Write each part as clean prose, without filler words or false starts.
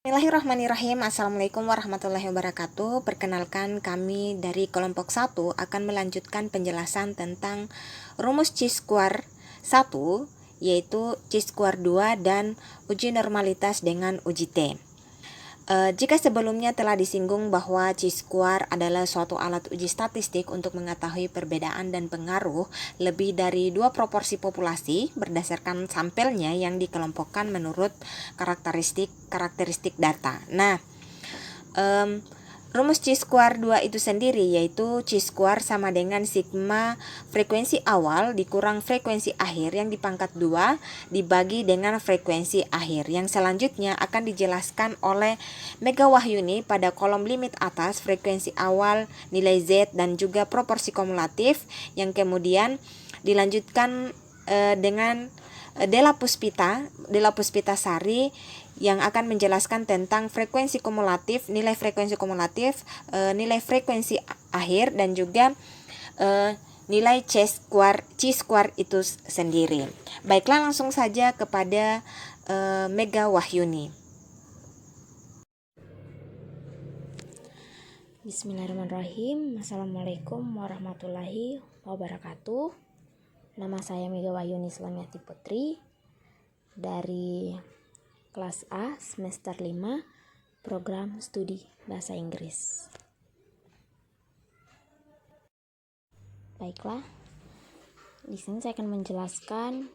Bismillahirrahmanirrahim. Assalamualaikum warahmatullahi wabarakatuh. Perkenalkan, kami dari kelompok 1 akan melanjutkan penjelasan tentang rumus chi-square 1, yaitu chi-square 2 dan uji normalitas dengan uji T. Jika sebelumnya telah disinggung bahwa chi-square adalah suatu alat uji statistik untuk mengetahui perbedaan dan pengaruh lebih dari dua proporsi populasi berdasarkan sampelnya yang dikelompokkan menurut karakteristik data. Nah, rumus chi-square 2 itu sendiri yaitu chi-square sama dengan sigma frekuensi awal dikurang frekuensi akhir yang dipangkat 2 dibagi dengan frekuensi akhir, yang selanjutnya akan dijelaskan oleh Mega Wahyuni pada kolom limit atas frekuensi awal, nilai Z, dan juga proporsi kumulatif, yang kemudian dilanjutkan dengan Della Puspita Sari yang akan menjelaskan tentang frekuensi kumulatif, nilai frekuensi akhir, dan juga nilai chi-square itu sendiri. Baiklah, langsung saja kepada Mega Wahyuni. Bismillahirrahmanirrahim. Assalamualaikum warahmatullahi wabarakatuh. Nama saya Mega Wahyuni Suwanyati Putri dari kelas A semester 5 program studi bahasa Inggris. Baiklah, di sini saya akan menjelaskan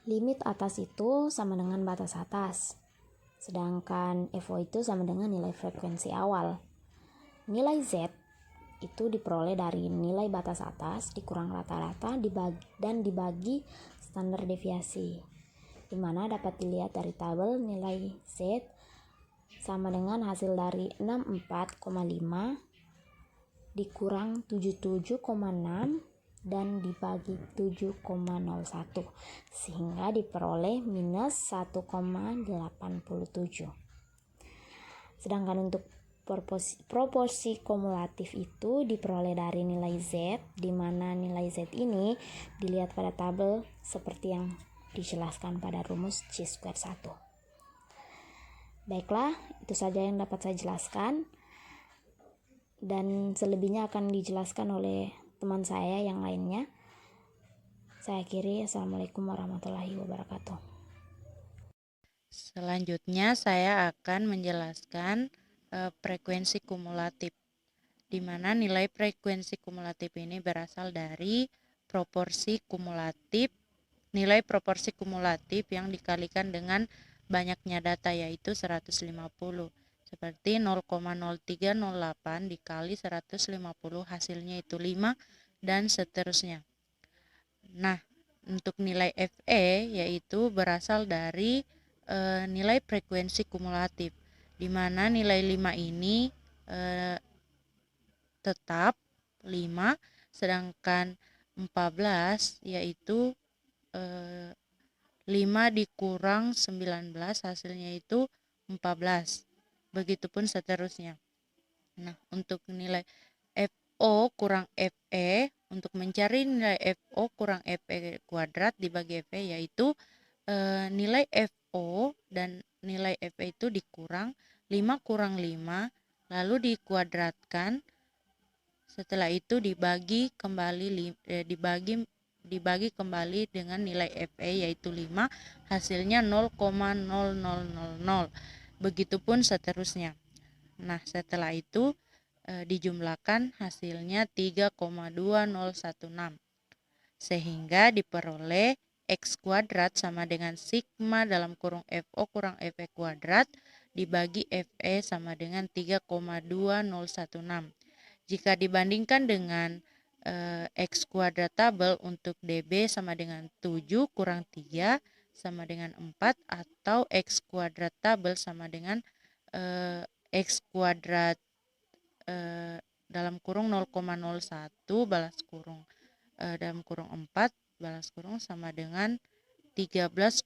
limit atas itu sama dengan batas atas, sedangkan FO itu sama dengan nilai frekuensi awal. Nilai Z itu diperoleh dari nilai batas atas dikurang rata-rata dibagi standar deviasi, di mana dapat dilihat dari tabel nilai Z sama dengan hasil dari 64,5 dikurang 77,6 dan dibagi 7,01, sehingga diperoleh minus 1,87. Sedangkan untuk proporsi kumulatif itu diperoleh dari nilai Z, di mana nilai Z ini dilihat pada tabel seperti yang dijelaskan pada rumus chi-square 1. Baiklah, itu saja yang dapat saya jelaskan, dan selebihnya akan dijelaskan oleh teman saya yang lainnya. Saya akhiri. Assalamualaikum warahmatullahi wabarakatuh. Selanjutnya saya akan menjelaskan frekuensi kumulatif, di mana nilai frekuensi kumulatif ini berasal dari nilai proporsi kumulatif yang dikalikan dengan banyaknya data, yaitu 150. Seperti 0,0308 dikali 150, hasilnya itu 5, dan seterusnya. Nah, untuk nilai FE yaitu berasal dari nilai frekuensi kumulatif, di mana nilai 5 ini tetap 5, sedangkan 14 yaitu 5 dikurang 19, hasilnya itu 14. Begitupun seterusnya. Nah, untuk nilai FO kurang FE, untuk mencari nilai FO kurang FE kuadrat dibagi FE yaitu nilai FO dan nilai FE itu dikurang 5 kurang 5, lalu dikuadratkan. Setelah itu dibagi kembali dengan nilai FE yaitu 5, hasilnya 0,0000. Begitupun seterusnya. Nah, setelah itu dijumlahkan, hasilnya 3,2016, sehingga diperoleh X kuadrat sama dengan sigma dalam kurung FO kurang FE kuadrat dibagi FE sama dengan 3,2016. Jika dibandingkan dengan X kuadrat tabel untuk DB sama dengan 7 kurang 3 sama dengan 4, atau X kuadrat tabel sama dengan X kuadrat dalam kurung 0,01 balas kurung dalam kurung 4 balas kurung sama dengan 13,28,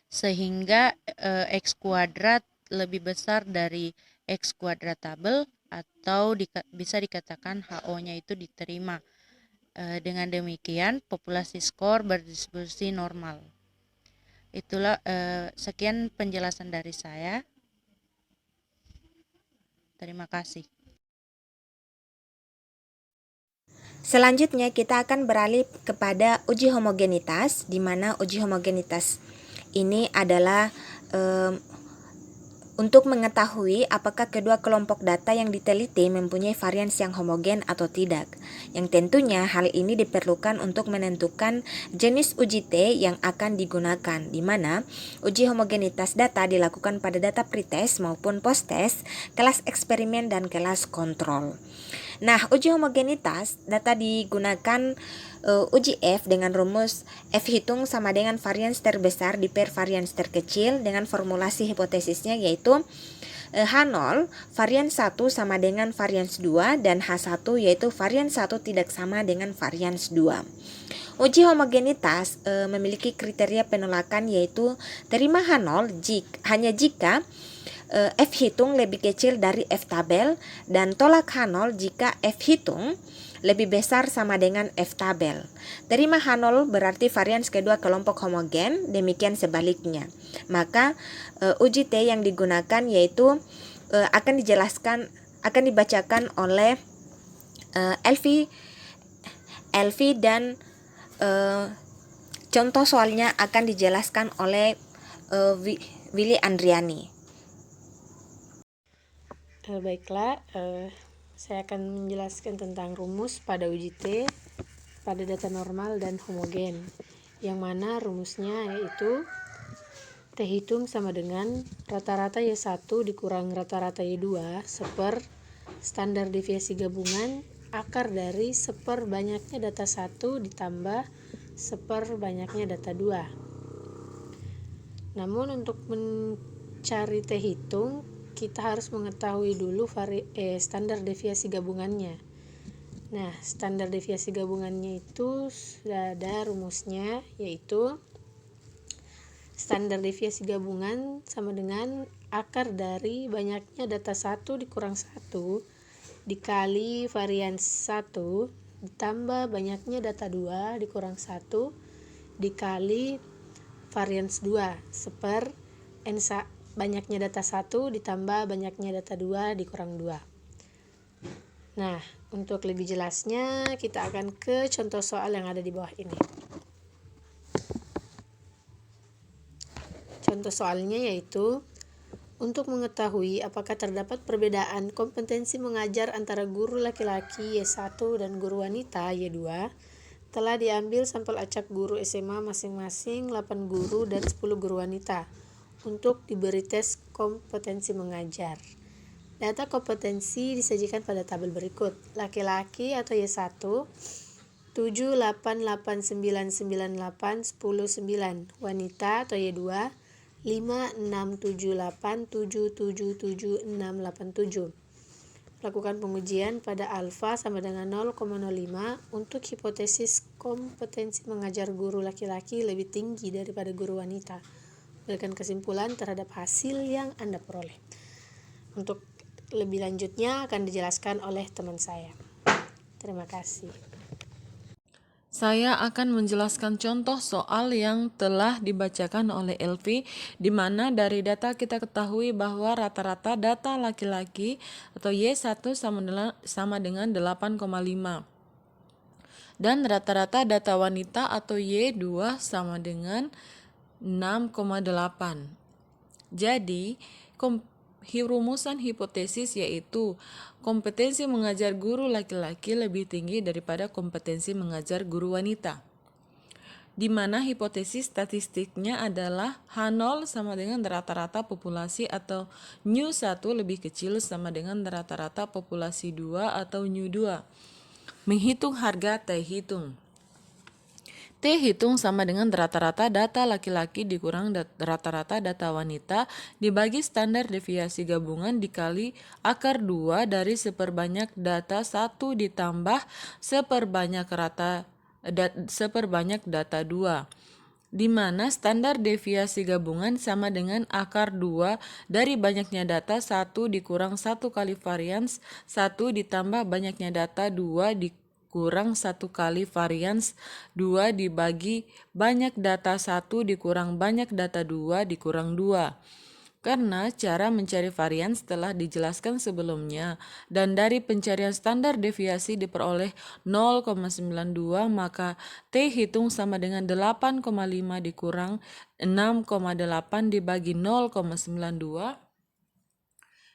sehingga X kuadrat lebih besar dari X kuadrat tabel, atau bisa dikatakan HO-nya itu diterima. Dengan demikian populasi skor berdistribusi normal. Itulah sekian penjelasan dari saya. Terima kasih. Selanjutnya kita akan beralih kepada uji homogenitas, di mana uji homogenitas ini adalah untuk mengetahui apakah kedua kelompok data yang diteliti mempunyai varians yang homogen atau tidak. Yang tentunya hal ini diperlukan untuk menentukan jenis uji T yang akan digunakan, di mana uji homogenitas data dilakukan pada data pretest maupun post-test, kelas eksperimen, dan kelas kontrol. Nah, uji homogenitas data digunakan uji F dengan rumus F hitung sama dengan varians terbesar per varians terkecil dengan formulasi hipotesisnya yaitu H0 varians 1 sama dengan varians 2 dan H1 yaitu varians 1 tidak sama dengan varians 2. Uji homogenitas memiliki kriteria penolakan yaitu terima H0 hanya jika F hitung lebih kecil dari F tabel dan tolak H0 jika F hitung lebih besar sama dengan F tabel. Terima H0 berarti varians kedua kelompok homogen, demikian sebaliknya. Maka uji T yang digunakan yaitu akan dibacakan oleh Elvi dan contoh soalnya akan dijelaskan oleh Willy Andriani. Baiklah, saya akan menjelaskan tentang rumus pada uji T pada data normal dan homogen, yang mana rumusnya yaitu T hitung sama dengan rata-rata Y1 dikurang rata-rata Y2 seper standar deviasi gabungan akar dari seper banyaknya data 1 ditambah seper banyaknya data 2. Namun untuk mencari T hitung kita harus mengetahui dulu standar deviasi gabungannya. Nah, standar deviasi gabungannya itu sudah ada rumusnya, yaitu standar deviasi gabungan sama dengan akar dari banyaknya data 1 dikurang 1 dikali varians 1 ditambah banyaknya data 2 dikurang 1 dikali varians 2 seper banyaknya data 1 ditambah banyaknya data 2 dikurang 2. Nah, untuk lebih jelasnya kita akan ke contoh soal yang ada di bawah ini. Contoh soalnya yaitu untuk mengetahui apakah terdapat perbedaan kompetensi mengajar antara guru laki-laki Y1 dan guru wanita Y2, telah diambil sampel acak guru SMA masing-masing 8 guru dan 10 guru wanita untuk diberi tes kompetensi mengajar. Data kompetensi disajikan pada tabel berikut. Laki-laki atau Y1 7889998 10 9, wanita atau Y2 567877767. Lakukan pengujian pada alfa sama dengan 0,05 untuk hipotesis kompetensi mengajar guru laki-laki lebih tinggi daripada guru wanita. Berikan kesimpulan terhadap hasil yang Anda peroleh. Untuk lebih lanjutnya akan dijelaskan oleh teman saya. Terima kasih. Saya akan menjelaskan contoh soal yang telah dibacakan oleh Elvi, di mana dari data kita ketahui bahwa rata-rata data laki-laki atau Y1 sama dengan 8,5 dan rata-rata data wanita atau Y2 sama dengan 6,8. Jadi, rumusan hipotesis yaitu kompetensi mengajar guru laki-laki lebih tinggi daripada kompetensi mengajar guru wanita. Di mana hipotesis statistiknya adalah H0 sama dengan rata-rata populasi atau Nu1 lebih kecil sama dengan rata-rata populasi 2 atau Nu2. Menghitung harga T hitung. T hitung sama dengan rata-rata data laki-laki dikurang rata-rata data wanita dibagi standar deviasi gabungan dikali akar 2 dari seperbanyak data 1 ditambah seperbanyak data 2, di mana standar deviasi gabungan sama dengan akar 2 dari banyaknya data 1 dikurang 1 kali varians 1 ditambah banyaknya data 2 kurang 1 kali varians 2 dibagi banyak data 1 dikurang banyak data 2 dikurang 2. Karena cara mencari varians telah dijelaskan sebelumnya dan dari pencarian standar deviasi diperoleh 0,92, maka T hitung sama dengan 8,5 dikurang 6,8 dibagi 0,92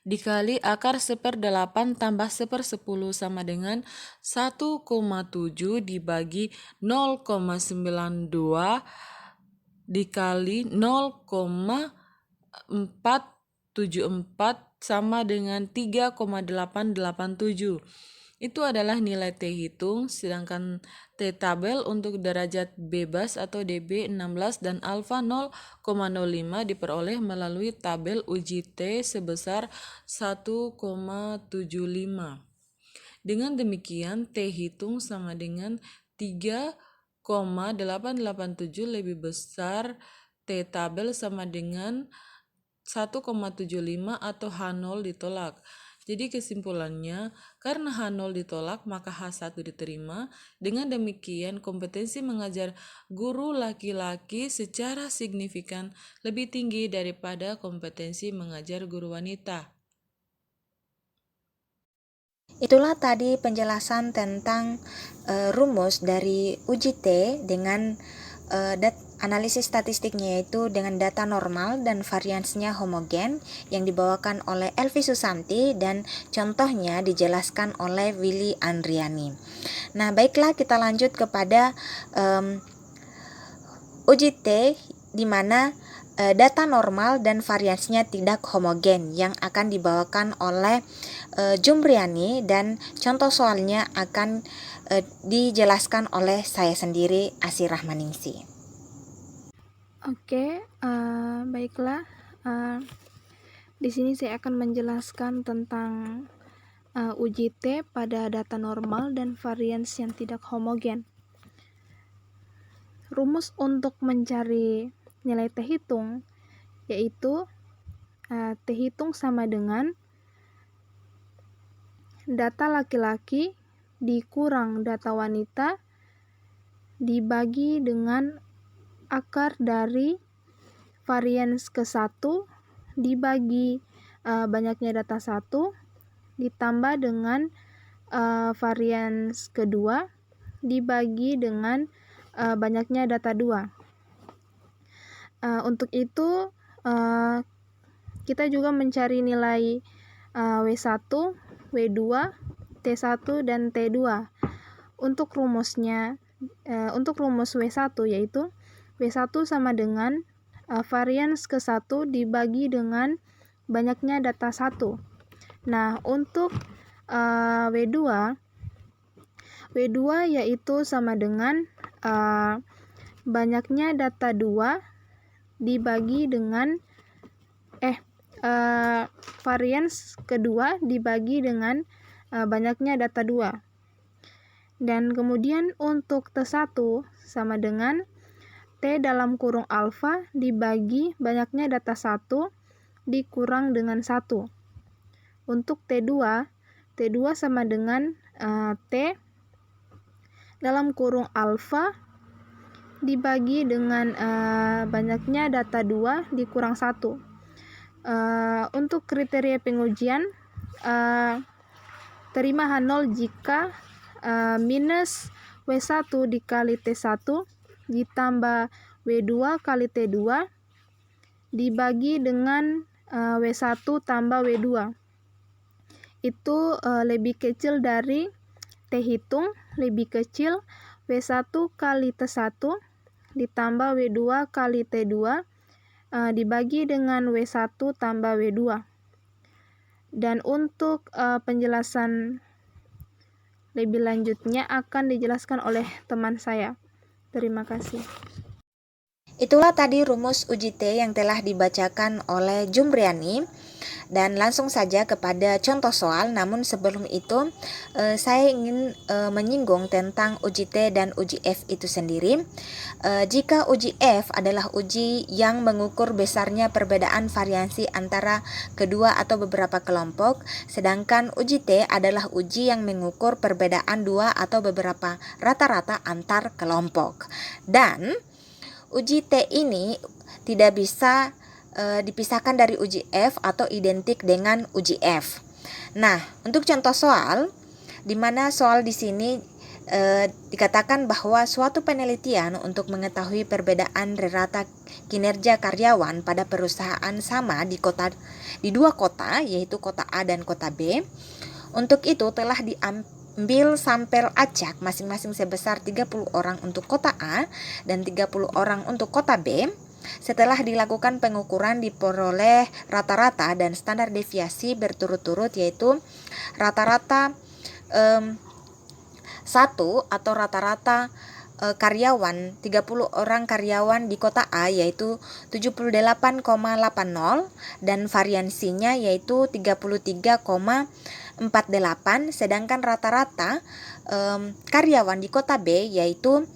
dikali akar 1/8 tambah 1/10 sama dengan 1,7 dibagi 0,92 dikali 0,474 sama dengan 3,887. Itu adalah nilai T hitung, sedangkan T tabel untuk derajat bebas atau DB 16 dan alfa 0,05 diperoleh melalui tabel uji T sebesar 1,75. Dengan demikian, T hitung sama dengan 3,887 lebih besar T tabel sama dengan 1,75 atau H0 ditolak. Jadi kesimpulannya, karena H0 ditolak maka H1 diterima. Dengan demikian, kompetensi mengajar guru laki-laki secara signifikan lebih tinggi daripada kompetensi mengajar guru wanita. Itulah tadi penjelasan tentang rumus dari uji T dengan analisis statistiknya, yaitu dengan data normal dan variansnya homogen yang dibawakan oleh Elvi Susanti dan contohnya dijelaskan oleh Willy Andriani. Nah, baiklah kita lanjut kepada uji T di mana data normal dan variansnya tidak homogen yang akan dibawakan oleh Jumbriani dan contoh soalnya akan dijelaskan oleh saya sendiri, Asy Rahmaningsih. Oke, baiklah. Di sini saya akan menjelaskan tentang uji T pada data normal dan varians yang tidak homogen. Rumus untuk mencari nilai T hitung yaitu T hitung sama dengan data laki-laki dikurang data wanita dibagi dengan akar dari varians ke-1 dibagi banyaknya data 1 ditambah dengan varians kedua dibagi dengan banyaknya data 2. Untuk itu kita juga mencari nilai W1, W2, T1 dan T2. Untuk rumusnya, untuk rumus W1 yaitu W1 sama dengan varians ke-1 dibagi dengan banyaknya data 1. Nah, untuk W2 yaitu sama dengan banyaknya data 2 dibagi dengan varians kedua dibagi dengan banyaknya data 2. Dan kemudian untuk T1 sama dengan T dalam kurung alfa dibagi banyaknya data 1 dikurang dengan 1. Untuk T2 sama dengan T dalam kurung alfa dibagi dengan banyaknya data 2 dikurang 1. Untuk kriteria pengujian, terima H0 jika minus W1 dikali T1 ditambah W2 kali T2 dibagi dengan W1 tambah W2. Itu lebih kecil dari T hitung, lebih kecil W1 kali T1 ditambah W2 kali T2 dibagi dengan W1 tambah W2. Dan untuk penjelasan lebih lanjutnya akan dijelaskan oleh teman saya. Terima kasih. Itulah tadi rumus uji T yang telah dibacakan oleh Jumbriani. Dan langsung saja kepada contoh soal, namun sebelum itu saya ingin menyinggung tentang uji T dan uji F itu sendiri. Jika uji F adalah uji yang mengukur besarnya perbedaan variansi antara kedua atau beberapa kelompok, sedangkan uji T adalah uji yang mengukur perbedaan dua atau beberapa rata-rata antar kelompok. Dan uji T ini tidak bisa dipisahkan dari uji F atau identik dengan uji F. Nah, untuk contoh soal, di mana soal di sini dikatakan bahwa suatu penelitian untuk mengetahui perbedaan rata kinerja karyawan pada perusahaan sama di dua kota, yaitu kota A dan kota B. Untuk itu telah diambil sampel acak masing-masing sebesar 30 orang untuk kota A dan 30 orang untuk kota B. Setelah dilakukan pengukuran diperoleh rata-rata dan standar deviasi berturut-turut, yaitu rata-rata 1 atau rata-rata karyawan 30 orang karyawan di kota A yaitu 78,80 dan variansinya yaitu 33,48, sedangkan rata-rata karyawan di kota B yaitu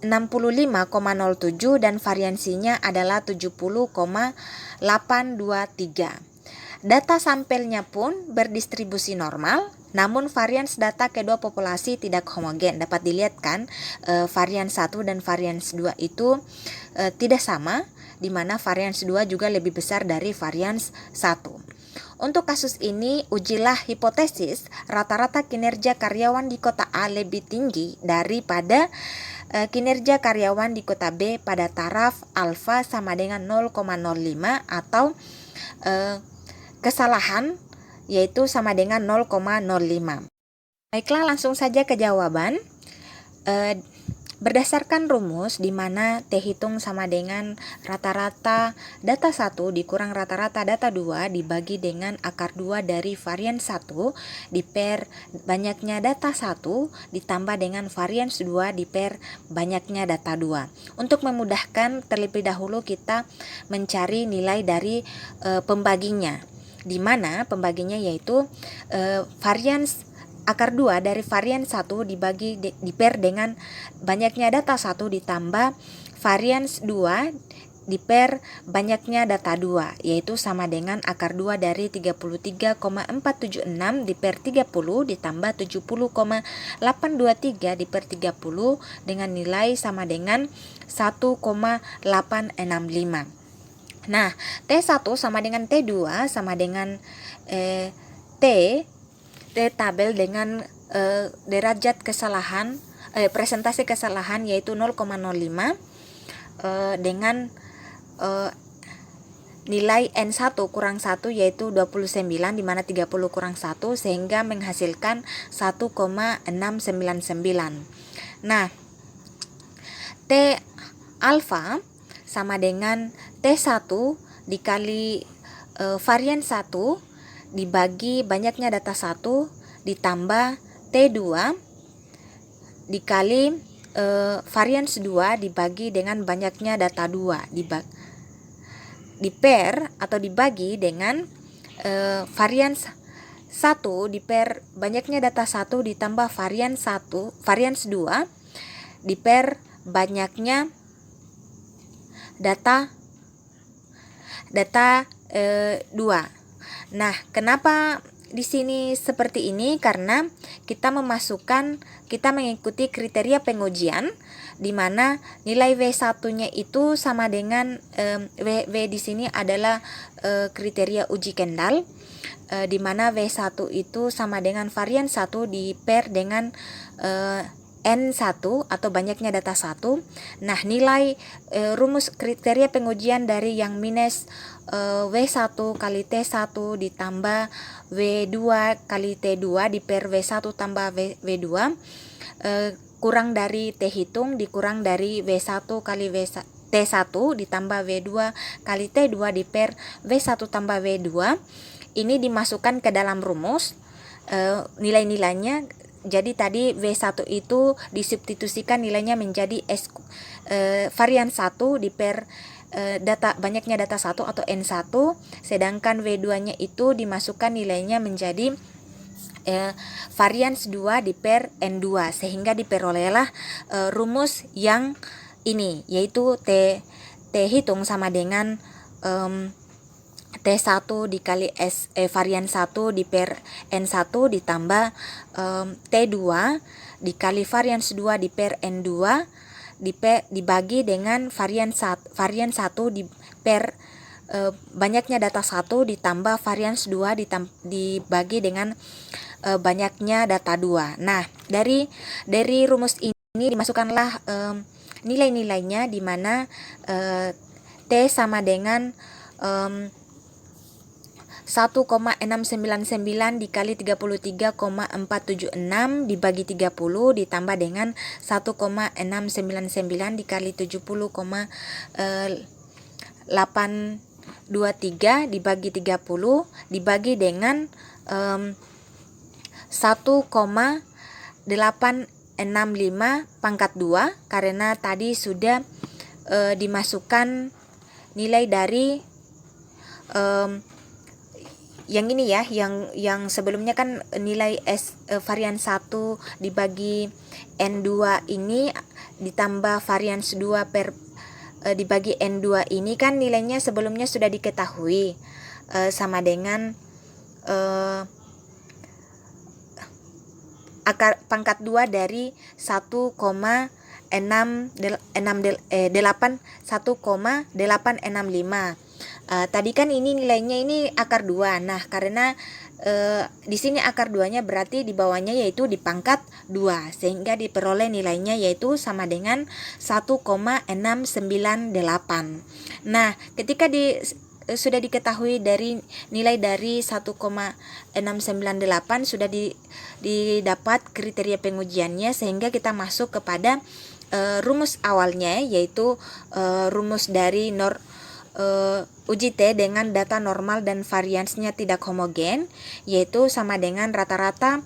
65,07 dan variansinya adalah 70,823. Data sampelnya pun berdistribusi normal, namun varians data kedua populasi tidak homogen. Dapat dilihat kan, varians 1 dan varians 2 itu tidak sama, di mana varians 2 juga lebih besar dari varians 1. Untuk kasus ini, ujilah hipotesis rata-rata kinerja karyawan di kota A lebih tinggi daripada kinerja karyawan di kota B pada taraf alfa sama dengan 0,05 atau kesalahan yaitu sama dengan 0,05. Baiklah, langsung saja ke jawaban. Berdasarkan rumus di mana T hitung sama dengan rata-rata data 1 dikurang rata-rata data 2 dibagi dengan akar 2 dari varian 1 diper banyaknya data 1 ditambah dengan varian 2 diper banyaknya data 2. Untuk memudahkan, terlebih dahulu kita mencari nilai dari pembaginya, di mana pembaginya yaitu varian akar 2 dari varian 1 dibagi diper dengan banyaknya data 1 ditambah varian 2 diper banyaknya data 2, yaitu sama dengan akar 2 dari 33,476 diper 30 ditambah 70,823 diper 30 dengan nilai sama dengan 1,865. Nah, T1 sama dengan T2 sama dengan T tabel dengan derajat kesalahan presentasi kesalahan yaitu 0,05 dengan nilai N1 kurang 1 yaitu 29, di mana 30 kurang 1 sehingga menghasilkan 1,699. Nah, T alfa sama dengan T1 dikali varian 1 dibagi banyaknya data 1 ditambah T2 dikali varian 2 dibagi dengan banyaknya data 2 diper atau dibagi dengan varian 1 diper banyaknya data 1 ditambah varian 2 diper banyaknya data 2. Nah, kenapa di sini seperti ini? Karena kita mengikuti kriteria pengujian di mana nilai W1-nya itu sama dengan W di sini adalah kriteria uji Kendall, di mana W1 itu sama dengan varian 1 diper dengan N1 atau banyaknya data 1. Nah, nilai rumus kriteria pengujian dari yang minus W1 kali T1 ditambah W2 kali T2 diper W1 tambah W2 kurang dari T hitung dikurang dari W1 kali T1 ditambah W2 kali T2 diper W1 tambah W2. Ini dimasukkan ke dalam rumus nilai-nilainya. Jadi tadi W1 itu disubstitusikan nilainya menjadi varian 1 diper banyaknya data 1 atau N1, sedangkan W2-nya itu dimasukkan nilainya menjadi varians 2 per N2, sehingga diperolehlah rumus yang ini, yaitu T hitung sama dengan T1 dikali varian 1 per N1 ditambah T2 dikali varians 2 per N2 dibagi dengan varian 1 per banyaknya data 1 ditambah varians 2 dibagi dengan banyaknya data 2. Nah, dari rumus ini dimasukkanlah nilai-nilainya, di mana T sama dengan 1,699 dikali 33,476 dibagi 30 ditambah dengan 1,699 dikali 70,823 dibagi 30 dibagi dengan 1,865 pangkat 2, karena tadi sudah dimasukkan nilai dari yang ini ya, yang sebelumnya kan nilai varian 1 dibagi N2 ini ditambah varians 2 dibagi N2 ini kan nilainya sebelumnya sudah diketahui sama dengan akar pangkat 2 dari 1,865. Tadi kan ini nilainya ini akar 2. Nah, karena di sini akar 2-nya berarti di bawahnya yaitu di pangkat 2, sehingga diperoleh nilainya yaitu sama dengan 1,698. Nah, ketika sudah diketahui dari nilai dari 1,698 sudah didapat kriteria pengujiannya, sehingga kita masuk kepada rumus awalnya, yaitu rumus dari uji T dengan data normal dan variansnya tidak homogen, yaitu sama dengan rata-rata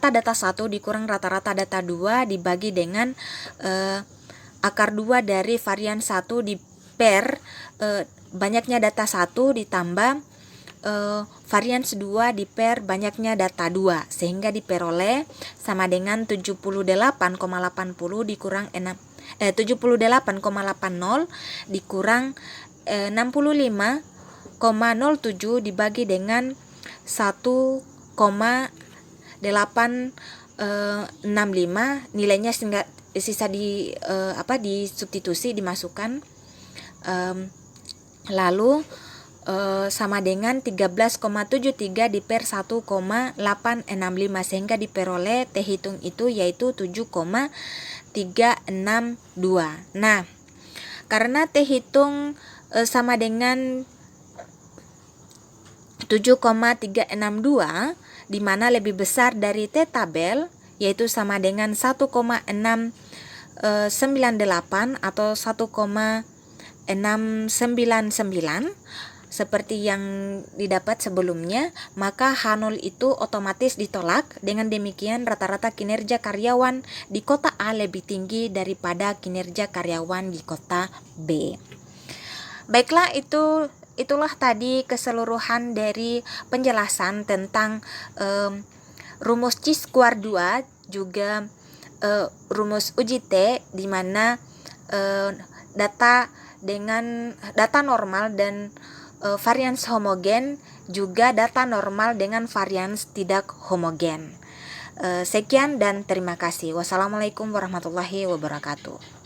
data 1 dikurang rata-rata data 2 dibagi dengan akar 2 dari varian 1 per banyaknya data 1 ditambah varians 2 per banyaknya data 2, sehingga diperoleh sama dengan 78,80 dikurang 78,80 dikurang 65,07 dibagi dengan 1,865, nilainya sisa disubstitusi dimasukkan, lalu sama dengan 13,73 per 1,865, sehingga diperoleh T hitung itu yaitu 7,362. Nah, karena T hitung sama dengan 7,362, di mana lebih besar dari T tabel yaitu sama dengan 1,698 atau 1,699 seperti yang didapat sebelumnya, maka H0 itu otomatis ditolak. Dengan demikian rata-rata kinerja karyawan di kota A lebih tinggi daripada kinerja karyawan di kota B. Baiklah, itulah tadi keseluruhan dari penjelasan tentang rumus chi-square 2 juga rumus uji T, di mana data normal dan varians homogen, juga data normal dengan varians tidak homogen. Sekian dan terima kasih. Wassalamualaikum warahmatullahi wabarakatuh.